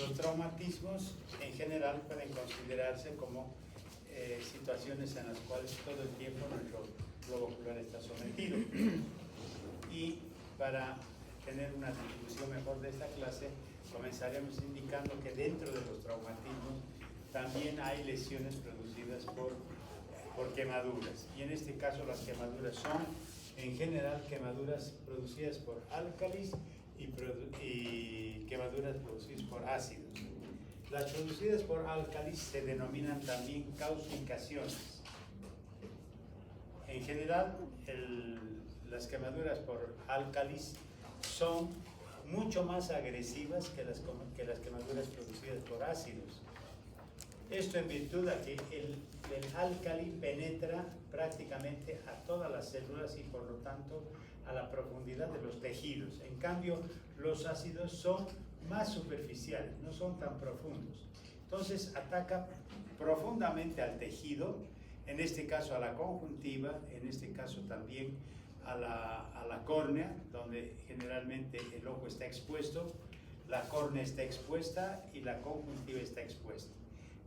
Los traumatismos en general pueden considerarse como situaciones en las cuales todo el tiempo nuestro globo ocular está sometido. Y para tener una distribución mejor de esta clase, comenzaremos indicando que dentro de los traumatismos también hay lesiones producidas por quemaduras. Y en este caso las quemaduras son en general quemaduras producidas por álcalis y quemaduras producidas por ácidos. Las producidas por álcalis se denominan también causticaciones. En general, las quemaduras por álcalis son mucho más agresivas que las quemaduras producidas por ácidos. Esto en virtud de que el álcali penetra prácticamente a todas las células y por lo tanto a la profundidad de los tejidos. En cambio, los ácidos son más superficiales, no son tan profundos. Entonces ataca profundamente al tejido, en este caso a la conjuntiva, en este caso también a la córnea, donde generalmente el ojo está expuesto, la córnea está expuesta y la conjuntiva está expuesta.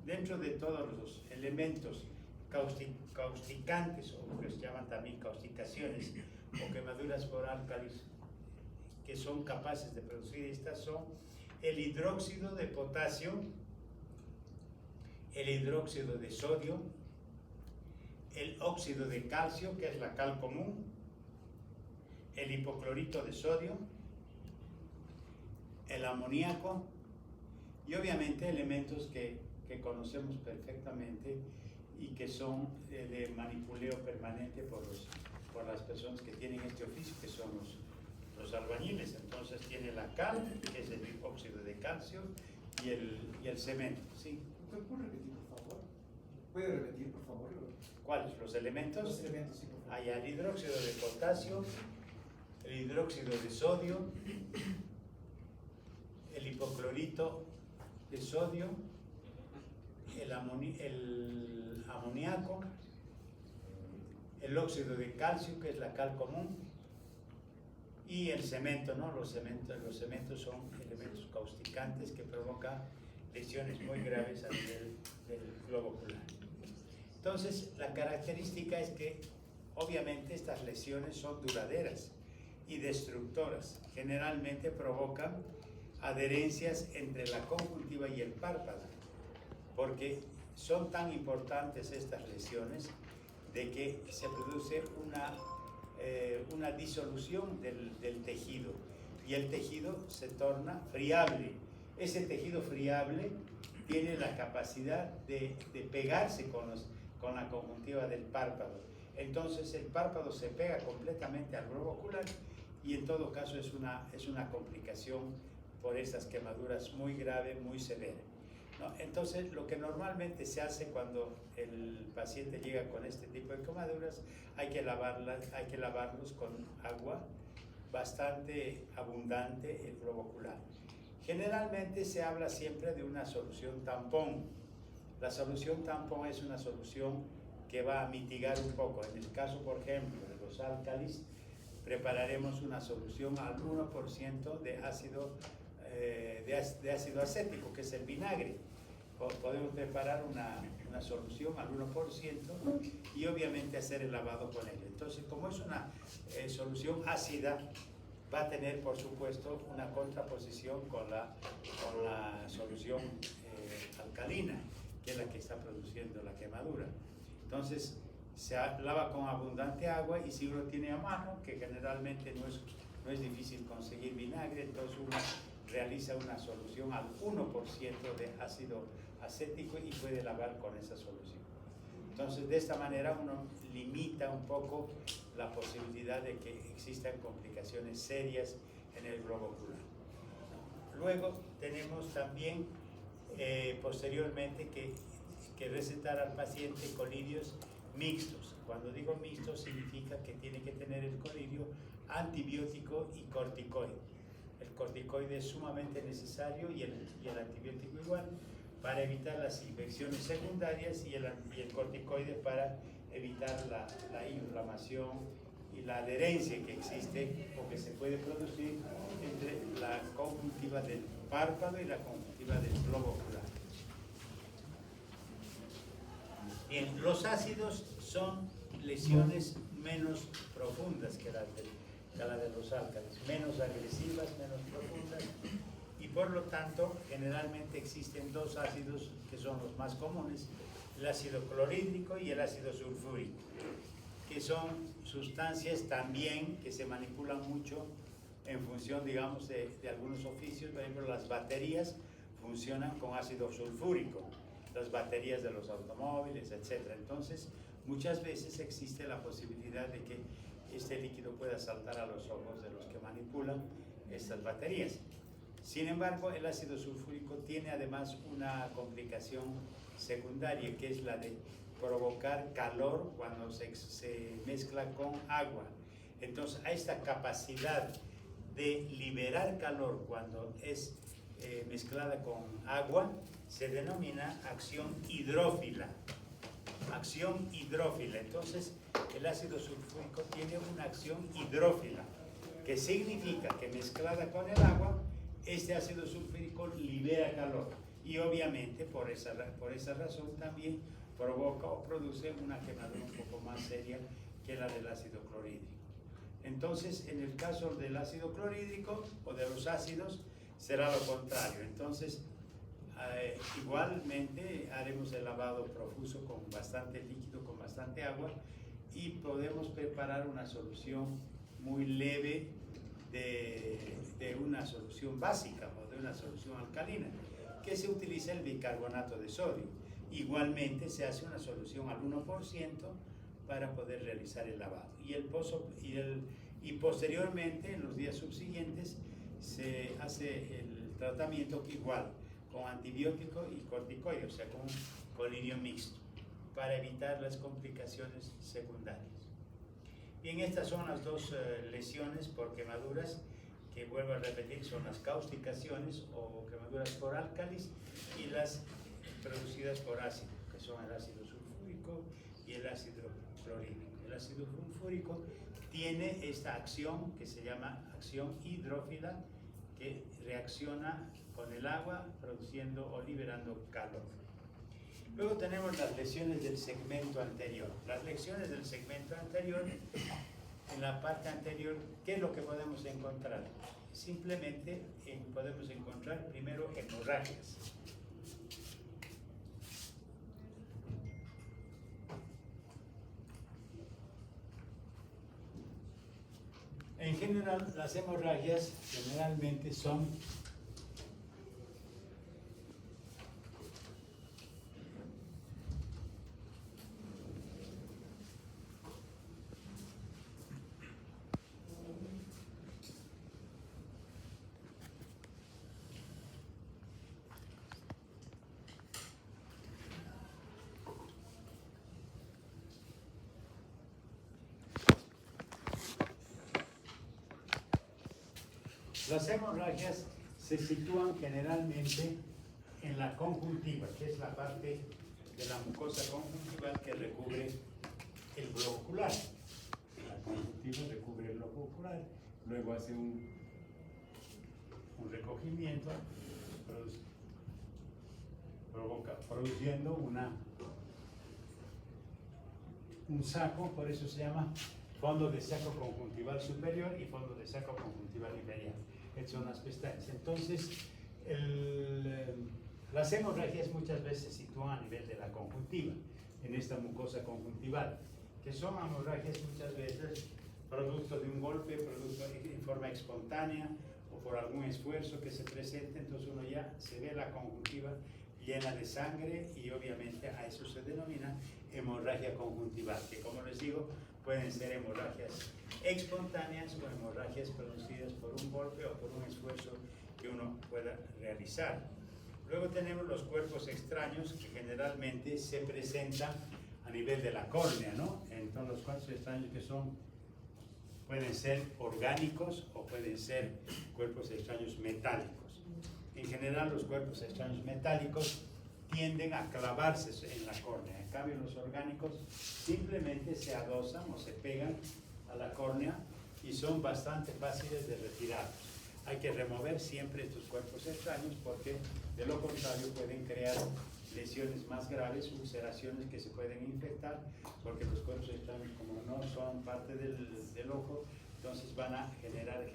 Dentro de todos los elementos causticantes, o que se llaman también causticaciones, o quemaduras por álcalis, que son capaces de producir estas son el hidróxido de potasio, el hidróxido de sodio, el óxido de calcio, que es la cal común, el hipoclorito de sodio, el amoníaco y obviamente elementos que conocemos perfectamente y que son de manipuleo permanente por las personas que tienen este oficio, que son los albañiles. Entonces tiene la cal, que es el óxido de calcio, y el cemento. ¿Sí? ¿Puede repetir, por favor? ¿Puede repetir, por favor? ¿Cuáles? ¿Los elementos? Los elementos, sí, por favor. Hay el hidróxido de potasio, el hidróxido de sodio, el hipoclorito de sodio, el amoníaco, el óxido de calcio, que es la cal común, y el cemento, ¿no? Los cementos son elementos causticantes que provocan lesiones muy graves a nivel del globo ocular. Entonces, la característica es que obviamente estas lesiones son duraderas y destructoras. Generalmente provocan adherencias entre la conjuntiva y el párpado, porque son tan importantes estas lesiones de que se produce una disolución del tejido y el tejido se torna friable. Ese tejido friable tiene la capacidad de pegarse con la conjuntiva del párpado. Entonces el párpado se pega completamente al globo ocular y en todo caso es una complicación por estas quemaduras muy grave, muy severa, ¿no? Entonces lo que normalmente se hace cuando el paciente llega con este tipo de quemaduras, hay que lavarlos con agua bastante abundante el globo ocular. Generalmente se habla siempre de una solución tampón. La solución tampón es una solución que va a mitigar un poco. En el caso, por ejemplo, de los álcalis, prepararemos una solución al 1% de ácido acético, que es el vinagre. Podemos preparar una solución al 1% y obviamente hacer el lavado con él. Entonces, como es una solución ácida, va a tener, por supuesto, una contraposición con la solución alcalina, que es la que está produciendo la quemadura. Entonces, se lava con abundante agua y si uno tiene a mano, que generalmente no es difícil conseguir vinagre, entonces uno realiza una solución al 1% de ácido acético y puede lavar con esa solución. Entonces, de esta manera uno limita un poco la posibilidad de que existan complicaciones serias en el globo ocular. Luego tenemos también posteriormente que recetar al paciente colidios mixtos. Cuando digo mixtos significa que tiene que tener el colidio antibiótico y corticoide. El corticoide es sumamente necesario y el antibiótico igual, para evitar las infecciones secundarias y el corticoide para evitar la inflamación y la adherencia que existe o que se puede producir entre la conjuntiva del párpado y la conjuntiva del globo ocular. Bien, los ácidos son lesiones menos profundas que la de los álcalis, menos agresivas, menos profundas, y por lo tanto generalmente existen dos ácidos que son los más comunes, el ácido clorhídrico y el ácido sulfúrico, que son sustancias también que se manipulan mucho en función, digamos, de algunos oficios. Por ejemplo, las baterías funcionan con ácido sulfúrico, las baterías de los automóviles, etc. Entonces, muchas veces existe la posibilidad de que este líquido pueda saltar a los ojos de los que manipulan estas baterías. Sin embargo, el ácido sulfúrico tiene además una complicación secundaria, que es la de provocar calor cuando se mezcla con agua. Entonces, a esta capacidad de liberar calor cuando es mezclada con agua se denomina acción hidrófila. Acción hidrófila. Entonces, el ácido sulfúrico tiene una acción hidrófila, que significa que mezclada con el agua, este ácido sulfúrico libera calor. Y obviamente, por esa razón también provoca o produce una quemadura un poco más seria que la del ácido clorhídrico. Entonces, en el caso del ácido clorhídrico o de los ácidos, será lo contrario. Entonces, igualmente haremos el lavado profuso con bastante líquido, con bastante agua, y podemos preparar una solución muy leve de una solución básica o de una solución alcalina, que se utiliza el bicarbonato de sodio. Igualmente se hace una solución al 1% para poder realizar el lavado. Y posteriormente, en los días subsiguientes, se hace el tratamiento igual, con antibiótico y corticoide, o sea, con un colirio mixto, para evitar las complicaciones secundarias. Bien, estas son las dos lesiones por quemaduras, que vuelvo a repetir, son las causticaciones o quemaduras por álcalis y las producidas por ácido, que son el ácido sulfúrico y el ácido clorhídrico. El ácido sulfúrico tiene esta acción que se llama acción hidrófila, que reacciona con el agua produciendo o liberando calor. Luego tenemos las lesiones del segmento anterior. Las lesiones del segmento anterior, en la parte anterior, ¿qué es lo que podemos encontrar? Simplemente podemos encontrar primero hemorragias. En general, las hemorragias generalmente son las hemorragias se sitúan generalmente en la conjuntiva, que es la parte de la mucosa conjuntival que recubre el globo ocular. La conjuntiva recubre el globo ocular, luego hace un recogimiento, produciendo un saco, por eso se llama fondo de saco conjuntival superior y fondo de saco conjuntival inferior. Estas son las pestañas. Entonces, las hemorragias muchas veces se sitúan a nivel de la conjuntiva, en esta mucosa conjuntival, que son hemorragias muchas veces producto de un golpe, producto en forma espontánea o por algún esfuerzo que se presente. Entonces uno ya se ve la conjuntiva llena de sangre y obviamente a eso se denomina hemorragia conjuntival, que como les digo, pueden ser hemorragias espontáneas o hemorragias producidas por un golpe o por un esfuerzo que uno pueda realizar. Luego tenemos los cuerpos extraños, que generalmente se presentan a nivel de la córnea, ¿no? Entonces los cuerpos extraños que pueden ser orgánicos o pueden ser cuerpos extraños metálicos. En general, los cuerpos extraños metálicos tienden a clavarse en la córnea. En cambio, los orgánicos simplemente se adosan o se pegan a la córnea y son bastante fáciles de retirar. Hay que remover siempre estos cuerpos extraños porque de lo contrario pueden crear lesiones más graves, ulceraciones que se pueden infectar, porque los cuerpos extraños, como no son parte del ojo, entonces van a generar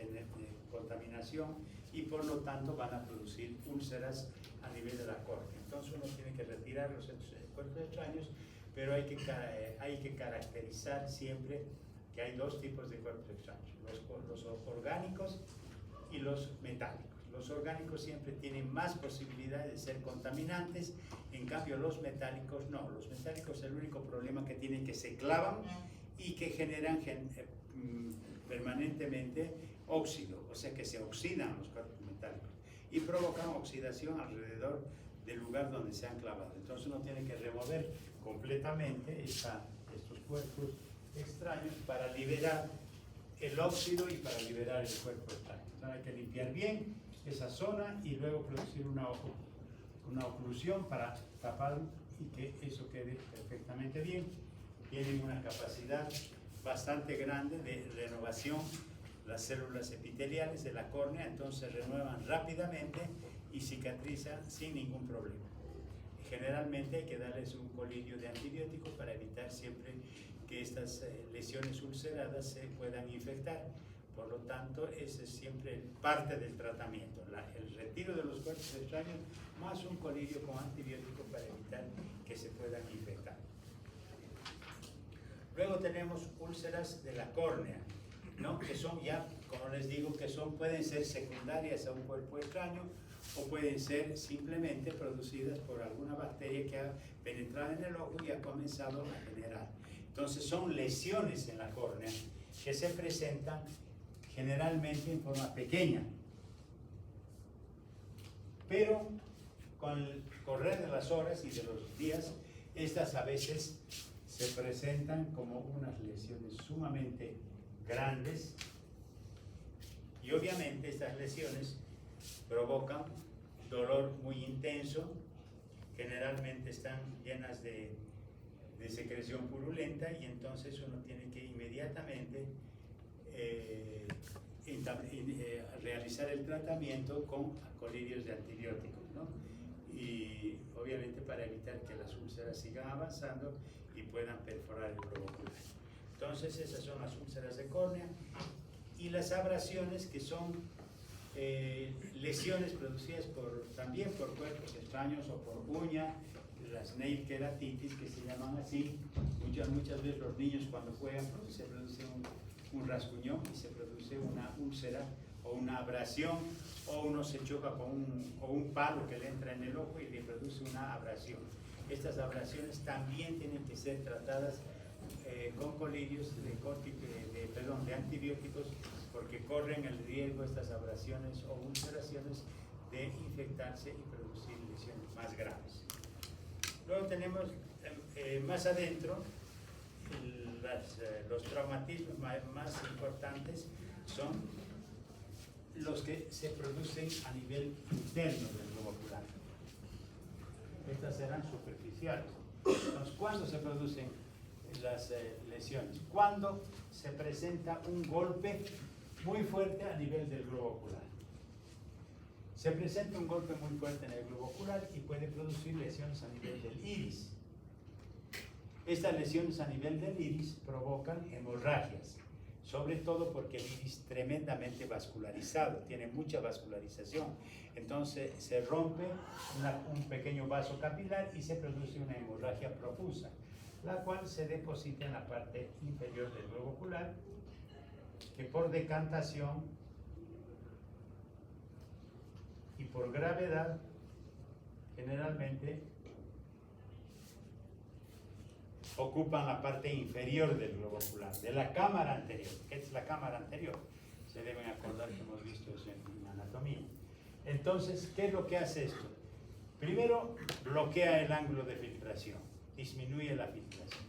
contaminación y por lo tanto van a producir úlceras a nivel de la córnea. Entonces uno tiene que retirar los cuerpos extraños, pero hay que caracterizar siempre que hay dos tipos de cuerpos extraños, los orgánicos y los metálicos. Los orgánicos siempre tienen más posibilidades de ser contaminantes, en cambio los metálicos no. Los metálicos el único problema que tienen es que se clavan y que generan permanentemente óxido, o sea que se oxidan los cuerpos metálicos y provocan oxidación alrededor del lugar donde se han clavado. Entonces uno tiene que remover completamente estos cuerpos extraños para liberar el óxido y para liberar el cuerpo extraño. Entonces hay que limpiar bien esa zona y luego producir una oclusión para tapar y que eso quede perfectamente bien. Tienen una capacidad bastante grande de renovación las células epiteliales de la córnea, entonces se renuevan rápidamente y cicatrizan sin ningún problema. Generalmente hay que darles un colirio de antibióticos para evitar siempre que estas lesiones ulceradas se puedan infectar. Por lo tanto, ese es siempre parte del tratamiento, el retiro de los cuerpos extraños más un colirio con antibióticos para evitar que se puedan infectar. Luego tenemos úlceras de la córnea, ¿no? Que son ya, como les digo, pueden ser secundarias a un cuerpo extraño o pueden ser simplemente producidas por alguna bacteria que ha penetrado en el ojo y ha comenzado a generar. Entonces son lesiones en la córnea que se presentan generalmente en forma pequeña, pero con el correr de las horas y de los días, estas a veces se presentan como unas lesiones sumamente grandes y obviamente estas lesiones provocan dolor muy intenso, generalmente están llenas de secreción purulenta y entonces uno tiene que inmediatamente realizar el tratamiento con colirios de antibióticos, ¿no? Y obviamente para evitar que las úlceras sigan avanzando y puedan perforar el globo ocular. Entonces esas son las úlceras de córnea y las abrasiones, que son lesiones producidas también por cuerpos extraños o por uña, las nail keratitis, que se llaman así. Muchas veces los niños cuando juegan se produce un rasguñón y se produce una úlcera o una abrasión, o uno se choca con un palo que le entra en el ojo y le produce una abrasión. Estas abrasiones también tienen que ser tratadas con colirios de antibióticos, porque corren el riesgo estas abrasiones o ulceraciones de infectarse y producir lesiones más graves. Luego tenemos más adentro los traumatismos más importantes son los que se producen a nivel interno del globo ocular. Estas serán superficiales. Entonces, ¿cuándo se producen las lesiones? Cuando se presenta un golpe muy fuerte a nivel del globo ocular. Se presenta un golpe muy fuerte en el globo ocular y puede producir lesiones a nivel del iris. Estas lesiones a nivel del iris provocan hemorragias, sobre todo porque el iris es tremendamente vascularizado, tiene mucha vascularización. Entonces se rompe un pequeño vaso capilar y se produce una hemorragia profusa, la cual se deposita en la parte inferior del globo ocular, que por decantación y por gravedad generalmente ocupan la parte inferior del globo ocular, de la cámara anterior. ¿Qué es la cámara anterior? Se deben acordar que hemos visto eso en anatomía. Entonces, ¿qué es lo que hace esto? Primero, bloquea el ángulo de filtración, disminuye la filtración.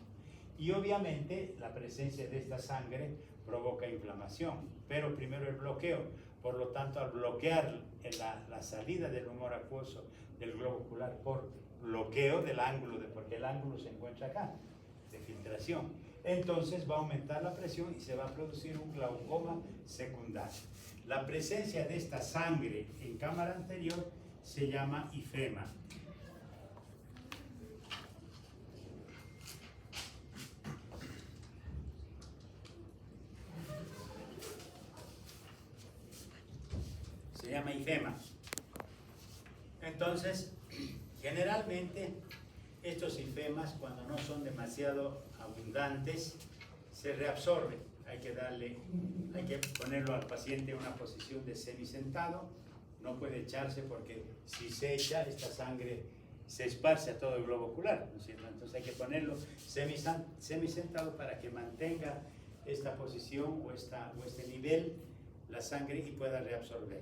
Y obviamente la presencia de esta sangre provoca inflamación, pero primero el bloqueo. Por lo tanto, al bloquear la salida del humor acuoso del globo ocular por bloqueo del ángulo, porque el ángulo se encuentra acá, de filtración. entonces va a aumentar la presión y se va a producir un glaucoma secundario. La presencia de esta sangre en cámara anterior se llama ifema. Se llama ifema. Entonces, generalmente estos ifemas, cuando no son demasiado abundantes, se reabsorben. Hay que ponerlo al paciente en una posición de semisentado. No puede echarse porque si se echa, esta sangre se esparce a todo el globo ocular, ¿no es cierto? Entonces hay que ponerlo semisentado para que mantenga esta posición o este nivel la sangre y pueda reabsorber.